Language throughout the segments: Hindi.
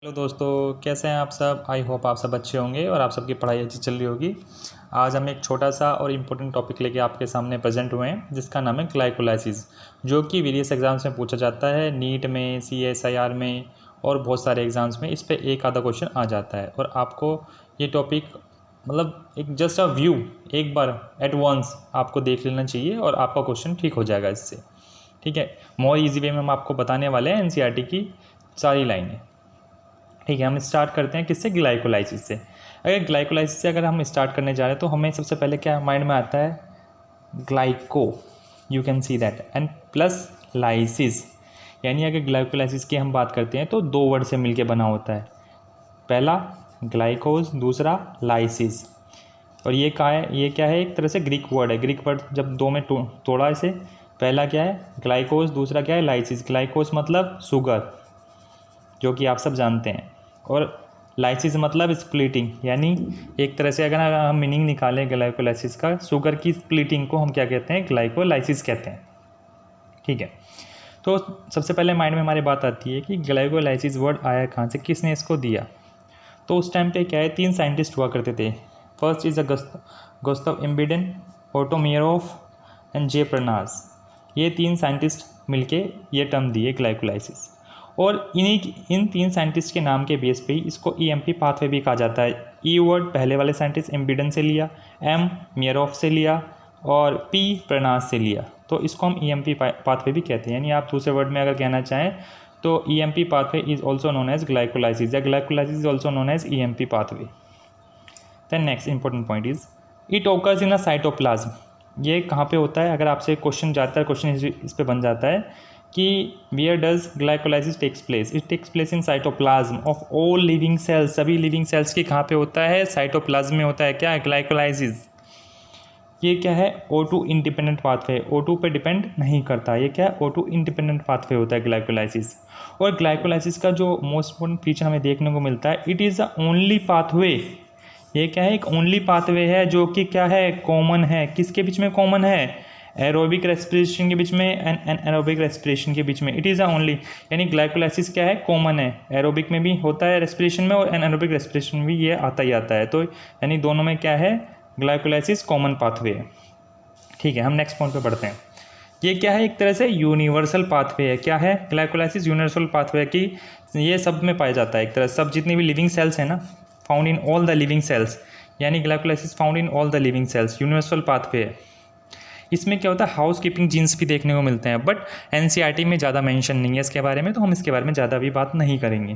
हेलो दोस्तों, कैसे हैं आप सब। आई होप आप सब अच्छे होंगे और आप सबकी पढ़ाई अच्छी चल रही होगी। आज हम एक छोटा सा और इम्पोर्टेंट टॉपिक लेके आपके सामने प्रेजेंट हुए हैं, जिसका नाम है ग्लाइकोलाइसिस, जो कि वेरियस एग्जाम्स में पूछा जाता है। नीट में, CSIR में और बहुत सारे एग्जाम्स में इस पर एक आधा क्वेश्चन आ जाता है। और आपको ये टॉपिक मतलब एक जस्ट अ व्यू एक बार एट वंस आपको देख लेना चाहिए और आपका क्वेश्चन ठीक हो जाएगा इससे। ठीक है, मोर ईजी वे में हम आपको बताने वाले हैं NCERT की सारी लाइनें। ठीक है, हम स्टार्ट करते हैं किससे, ग्लाइकोलाइसिस से। अगर ग्लाइकोलाइसिस से अगर हम स्टार्ट करने जा रहे हैं तो हमें सबसे पहले क्या माइंड में आता है, glyco, you can see that, and plus lysis. यानी अगर ग्लाइकोलाइसिस की हम बात करते हैं तो दो वर्ड से मिलके बना होता है, पहला ग्लाइकोज, दूसरा लाइसिस। और ये क्या है, एक तरह से ग्रीक वर्ड है। ग्रीक वर्ड जब दो में तोड़ा इसे, पहला क्या है ग्लाइकोज, दूसरा क्या है लाइसिस। ग्लाइकोज मतलब शुगर, जो कि आप सब जानते हैं, और लाइसिस मतलब स्प्लिटिंग। यानी एक तरह से अगर हम मीनिंग निकालें ग्लाइकोलाइसिस का, शुगर की स्प्लिटिंग को हम क्या कहते हैं, ग्लाइकोलाइसिस कहते हैं। ठीक है, तो सबसे पहले माइंड में हमारी बात आती है कि ग्लाइकोलाइसिस वर्ड आया कहाँ से, किसने इसको दिया। तो उस टाइम पे क्या है, 3 साइंटिस्ट हुआ करते थे। First is Gustav Embden, Otto Meyerhof and J Parnas. ये 3 साइंटिस्ट मिलके ये टर्म दिए ग्लाइकोलाइसिस। और इन 3 साइंटिस्ट के नाम के बेस पे ही इसको EMP पाथवे भी कहा जाता है। ई वर्ड पहले वाले साइंटिस्ट इम्बिडेन से लिया, M मेयरहोफ से लिया और P प्रनास से लिया, तो इसको हम EMP पाथवे भी कहते हैं। यानी आप दूसरे वर्ड में अगर कहना चाहें तो EMP pathway is also known as glycolysis, या glycolysis is also known as EMP pathway. Then next important point is it occurs in a cytoplasm. ये कहाँ पे होता है, अगर आपसे क्वेश्चन जाता है, क्वेश्चन इस पे बन जाता है कि where does glycolysis takes place? It takes place in cytoplasm of all living cells. सभी लिविंग सेल्स की कहाँ पे होता है, साइटोप्लाज्म में होता है। क्या है ग्लाइकोलाइसिस। ये क्या है, O2 इंडिपेंडेंट पाथवे, O2 पे डिपेंड नहीं करता। ये क्या है, O2 इंडिपेंडेंट पाथवे होता है ग्लाइकोलाइसिस। और ग्लाइकोलाइसिस का जो मोस्ट इंपॉर्टेंट फीचर हमें देखने को मिलता है, it is the only pathway. ये क्या है, एक ओनली पाथवे है जो कि क्या है, कॉमन है। किसके बीच में कॉमन है, एरोबिक रेस्पिरेशन के बीच में एंड एनारोबिक रेस्पिरेशन के बीच में। इट इज़ द ओनली, यानी ग्लाइकोलाइसिस क्या है, कॉमन है। एरोबिक में भी होता है रेस्पिरेशन में, और एनारोबिक रेस्पिरेशन में भी ये आता ही आता है। तो यानी दोनों में क्या है, ग्लाइकोलाइसिस कॉमन पाथवे है। ठीक है, हम नेक्स्ट पॉइंट पे बढ़ते हैं। ये क्या है, एक तरह से यूनिवर्सल पाथवे है। क्या है, ग्लाइकोलाइसिस यूनिवर्सल पाथवे की ये सब में पाया जाता है। एक तरह सब जितनी भी लिविंग सेल्स है ना, found in all the living cells, यानी glycolysis found in all the living cells, universal pathway है। इसमें क्या होता है, हाउस कीपिंग जीन्स भी देखने को मिलते हैं, बट NCERT में ज़्यादा मेंशन नहीं है इसके बारे में, तो हम इसके बारे में ज़्यादा भी बात नहीं करेंगे।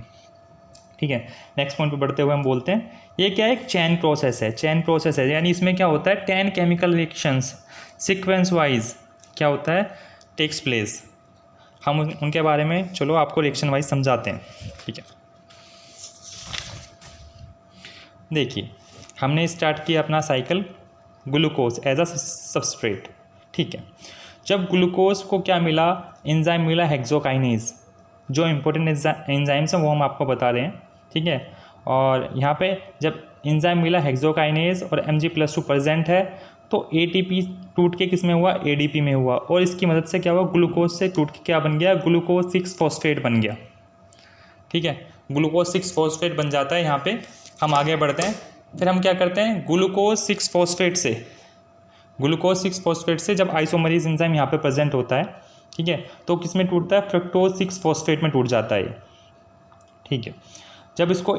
ठीक है, नेक्स्ट पॉइंट पे बढ़ते हुए हम बोलते हैं ये क्या है, एक चेन प्रोसेस है। चेन प्रोसेस है यानी इसमें क्या होता है, 10 केमिकल रिएक्शंस सीक्वेंस वाइज क्या होता है, टेक्स प्लेस। हम उनके बारे में चलो आपको रिएक्शन वाइज समझाते हैं। ठीक है, देखिए हमने स्टार्ट किया अपना cycle, glucose as a substrate. ठीक है, जब ग्लूकोज को क्या मिला, एंजाइम मिला हेक्सोकाइनेज। जो इंपॉर्टेंट एंजाइम्स हैं वो हम आपको बता रहे हैं। ठीक है, और यहाँ पे जब एंजाइम मिला हेक्सोकाइनेज और Mg+2 प्रेजेंट है, तो ATP टूट के किस में हुआ, ADP में हुआ, और इसकी मदद से क्या हुआ, ग्लूकोज से टूट के क्या बन गया, ग्लूकोज 6 फॉस्फेट बन गया। ठीक है, ग्लूकोज 6 फॉस्फेट बन जाता है। यहाँ पे हम आगे बढ़ते हैं, फिर हम क्या करते हैं, ग्लूकोज 6 फॉस्फेट से जब आइसोमरेज एंजाइम यहाँ पे प्रेजेंट होता है, ठीक है, तो किस में टूटता है, फ्रक्टोज 6 फॉस्फेट में टूट जाता है। ठीक है, जब इसको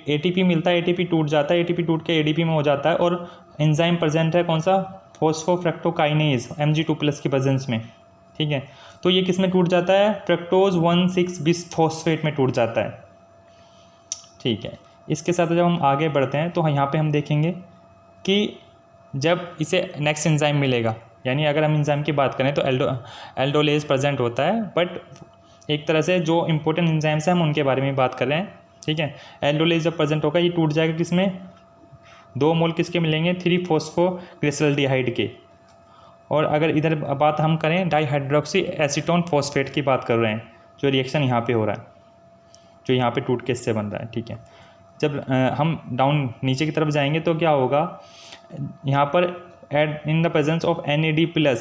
ATP मिलता है, ATP टूट जाता है, ATP टूट के ADP में हो जाता है, और एंजाइम प्रेजेंट है कौन सा, फॉस्फोफ्रक्टोकाइनेज Mg2+ की प्रेजेंस में। ठीक है, तो ये किस में टूट जाता है, फ्रक्टोज 1,6 बिसफॉस्फेट में टूट जाता है। ठीक है, इसके साथ जब हम आगे बढ़ते हैं तो यहाँ पे हम देखेंगे कि जब इसे नेक्स्ट एंजाइम मिलेगा, यानी अगर हम एंजाइम की बात करें तो एल्डोलेज प्रेजेंट होता है, बट एक तरह से जो इंपॉर्टेंट एंजाइम्स हैं हम उनके बारे में बात कर रहे हैं। ठीक है, एल्डोलेज जब प्रेजेंट होगा ये टूट जाएगा किसमें, 2 मोल किसके मिलेंगे, 3-फॉस्फोग्लिसरॉल्डिहाइड के। और अगर इधर बात हम करें डाईहाइड्रोक्सी एसीटोन फॉस्फेट की बात कर रहे हैं, जो रिएक्शन यहाँ पे हो रहा है, जो यहाँ पे टूट के इससे बन रहा है। ठीक है, जब हम डाउन नीचे की तरफ जाएंगे तो क्या होगा, यहाँ पर add in the presence of NAD+,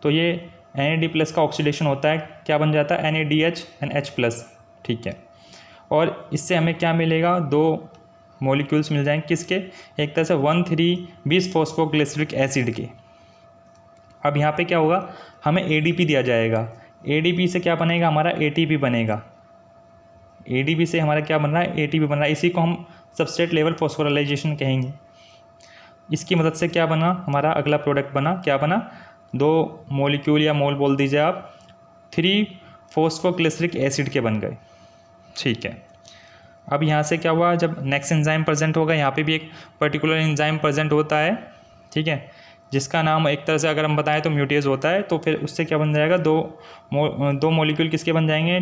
तो ये NAD+ का ऑक्सीडेशन होता है, क्या बन जाता है, NADH and H+। ठीक है, और इससे हमें क्या मिलेगा, 2 मॉलिक्यूल्स मिल जाएंगे किसके, एक तरह से 1,3-bis फॉस्फोग्लिसरिक एसिड के। अब यहाँ पे क्या होगा, हमें ADP दिया जाएगा, ADP से क्या बनेगा, हमारा ATP बनेगा, ADP से हमारा क्या बन रहा है, ATP बन रहा है। इसी को हम सबस्ट्रेट लेवल फॉस्फोराइलेशन कहेंगे। इसकी मदद से क्या बना, हमारा अगला प्रोडक्ट बना, क्या बना, 2 मॉलिक्यूल या मोल बोल दीजिए आप, 3-फॉस्फोग्लिसरिक एसिड के बन गए। ठीक है, अब यहाँ से क्या हुआ, जब नेक्स्ट एंजाइम प्रेजेंट होगा, यहाँ पे भी एक पर्टिकुलर एंजाइम प्रेजेंट होता है, ठीक है, जिसका नाम एक तरह से अगर हम बताएं तो म्यूटेज होता है। तो फिर उससे क्या बन जाएगा, 2 मॉलिक्यूल किसके बन जाएंगे,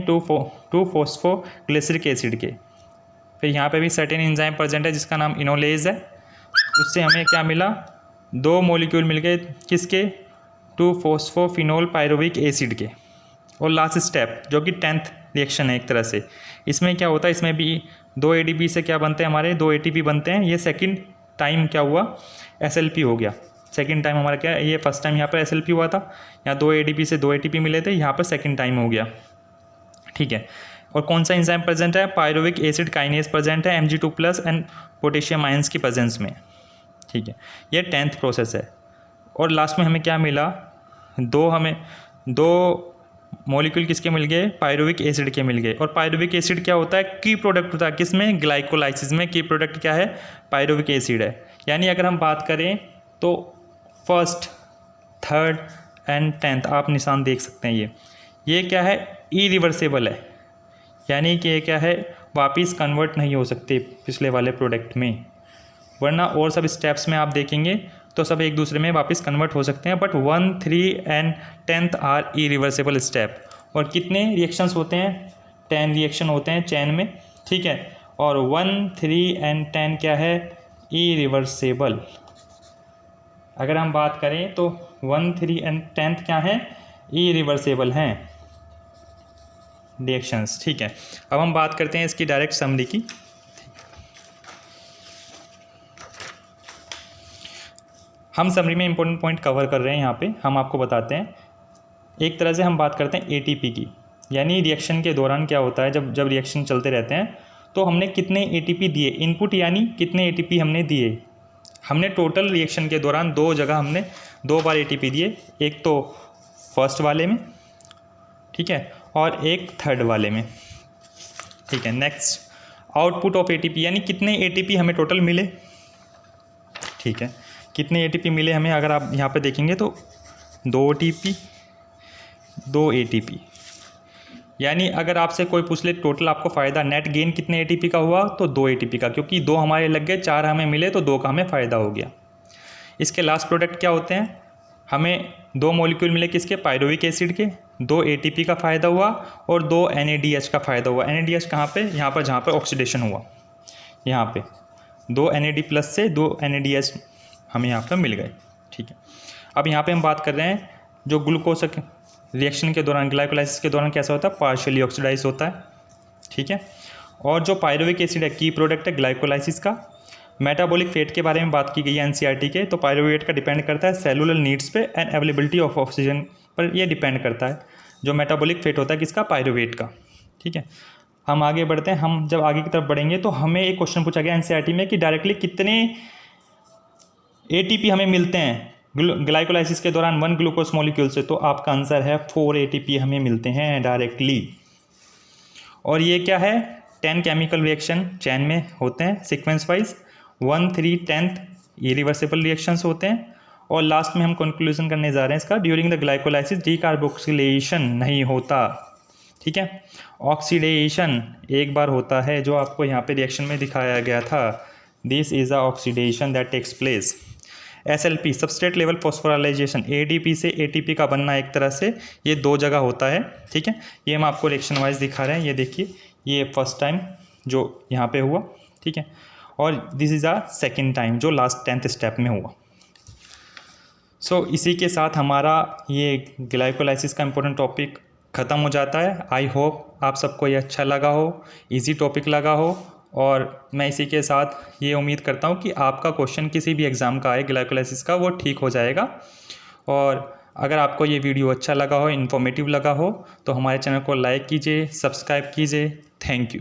2-फॉस्फोग्लिसरिक एसिड के। फिर यहाँ पे भी सर्टेन एंजाइम प्रेजेंट है जिसका नाम इनोलेज है, उससे हमें क्या मिला, 2 मॉलिक्यूल मिल गए किसके, 2-फॉस्फोफिनोल पायरुविक एसिड के। और लास्ट स्टेप जो कि 10th रिएक्शन है एक तरह से, इसमें क्या होता है, इसमें भी 2 ADP से क्या बनते हैं, हमारे 2 ATP बनते हैं। ये सेकंड टाइम क्या हुआ, SLP हो गया। सेकंड टाइम हमारा क्या है, ये फर्स्ट टाइम यहाँ पर SLP हुआ था, यहाँ 2 ADP से 2 ATP मिले थे, यहाँ पर सेकंड टाइम हो गया। ठीक है, और कौन सा एंजाइम प्रेजेंट है, पायरुविक एसिड काइनेज प्रेजेंट है Mg2+ एंड पोटेशियम आयंस की प्रेजेंस में। ठीक है, ये 10th प्रोसेस है। और लास्ट में हमें क्या मिला, 2 मॉलिक्यूल किसके मिल गए, पायरुविक एसिड के मिल गए। और पायरुविक एसिड क्या होता है, की प्रोडक्ट होता है किसमें, ग्लाइकोलाइसिस में। की प्रोडक्ट क्या है, पायरुविक एसिड है। यानी अगर हम बात करें तो फर्स्ट, थर्ड एंड 10th आप निशान देख सकते हैं। ये क्या है, इरिवर्सेबल है, यानी कि ये क्या है, वापस कन्वर्ट नहीं हो सकते पिछले वाले प्रोडक्ट में, वरना और सब स्टेप्स में आप देखेंगे तो सब एक दूसरे में वापस कन्वर्ट हो सकते हैं। But 1, 3 and 10th are irreversible step. और कितने रिएक्शंस होते हैं, 10 रिएक्शन होते हैं चैन में। ठीक है, और 1, 3 एंड 10 क्या है, इरिवर्सेबल। अगर हम बात करें तो 1, 3 एंड 10th क्या है, इरिवर्सेबल हैं रिएक्शंस। ठीक है, अब हम बात करते हैं इसकी डायरेक्ट समरी की। हम समरी में इंपॉर्टेंट पॉइंट कवर कर रहे हैं। यहाँ पे हम आपको बताते हैं, एक तरह से हम बात करते हैं ATP की, यानी रिएक्शन के दौरान क्या होता है, जब रिएक्शन चलते रहते हैं तो हमने कितने ATP दिए, इनपुट यानी कितने ATP हमने दिए। हमने टोटल रिएक्शन के दौरान 2 जगह हमने 2 बार ATP दिए, एक तो फर्स्ट वाले में, ठीक है, और एक थर्ड वाले में। ठीक है, नेक्स्ट आउटपुट ऑफ ATP, यानी कितने ATP हमें टोटल मिले। ठीक है, कितने ATP मिले हमें, अगर आप यहाँ पे देखेंगे तो 2 ATP। यानी अगर आपसे कोई पूछ ले टोटल आपको फ़ायदा नेट गेन कितने ATP का हुआ, तो 2 ATP का, क्योंकि 2 हमारे लग गए, 4 हमें मिले तो 2 का हमें फ़ायदा हो गया। इसके लास्ट प्रोडक्ट क्या होते हैं, हमें 2 मॉलिक्यूल मिले किसके, पायरुविक एसिड के, 2 ATP का फ़ायदा हुआ और 2 NADH का फ़ायदा हुआ। NADH कहाँ पे, यहाँ पर जहाँ पर ऑक्सीडेशन हुआ, यहाँ पे 2 NAD+ से 2 NADH हमें यहाँ पर मिल गए। ठीक है, अब यहाँ पे हम बात कर रहे हैं जो ग्लूकोज रिएक्शन के दौरान, ग्लाइकोलाइसिस के दौरान कैसा होता है, पार्शियली ऑक्सीडाइज होता है। ठीक है, और जो पायरुविक एसिड है की प्रोडक्ट है ग्लाइकोलाइसिस का। मेटाबॉलिक फेट के बारे में बात की गई है NCERT के, तो पायरुवेट का डिपेंड करता है सेलुलर नीड्स पे एंड अवेलेबिलिटी ऑफ ऑक्सीजन पर, ये डिपेंड करता है जो मेटाबॉलिक फेट होता है किसका, पायरुवेट का। ठीक है, हम आगे बढ़ते हैं। हम जब आगे की तरफ बढ़ेंगे तो हमें एक क्वेश्चन पूछा गया NCERT में कि डायरेक्टली कितने ATP हमें मिलते हैं ग्लाइकोलाइसिस के दौरान 1 ग्लूकोज मॉलिक्यूल से, तो आपका आंसर है 4 ATP हमें मिलते हैं डायरेक्टली। और ये क्या है, 10 केमिकल रिएक्शन चैन में होते हैं sequence wise, 1, 3, 10th irreversible reactions होते हैं। और लास्ट में हम कंक्लूजन करने जा रहे हैं इसका, ड्यूरिंग द ग्लाइकोलाइसिस डीकार्बोक्सिलेशन नहीं होता। ठीक है, ऑक्सीडेशन एक बार होता है जो आपको यहाँ पे रिएक्शन में दिखाया गया था, this is a oxidation that takes place. SLP substrate level phosphorylation, ADP से ATP का बनना एक तरह से ये 2 जगह होता है। ठीक है, ये हम आपको रिएक्शन वाइज दिखा रहे हैं। ये देखिए, ये फर्स्ट टाइम जो यहाँ पे हुआ, ठीक है, और this is a second time जो लास्ट 10th स्टेप में हुआ। सो इसी के साथ हमारा ये ग्लाइकोलाइसिस का इम्पोर्टेंट टॉपिक ख़त्म हो जाता है। आई होप आप सबको ये अच्छा लगा हो, इजी टॉपिक लगा हो, और मैं इसी के साथ ये उम्मीद करता हूँ कि आपका क्वेश्चन किसी भी एग्ज़ाम का आए ग्लाइकोलाइसिस का, वो ठीक हो जाएगा। और अगर आपको ये वीडियो अच्छा लगा हो, इन्फॉर्मेटिव लगा हो, तो हमारे चैनल को लाइक कीजिए, सब्सक्राइब कीजिए। Thank you.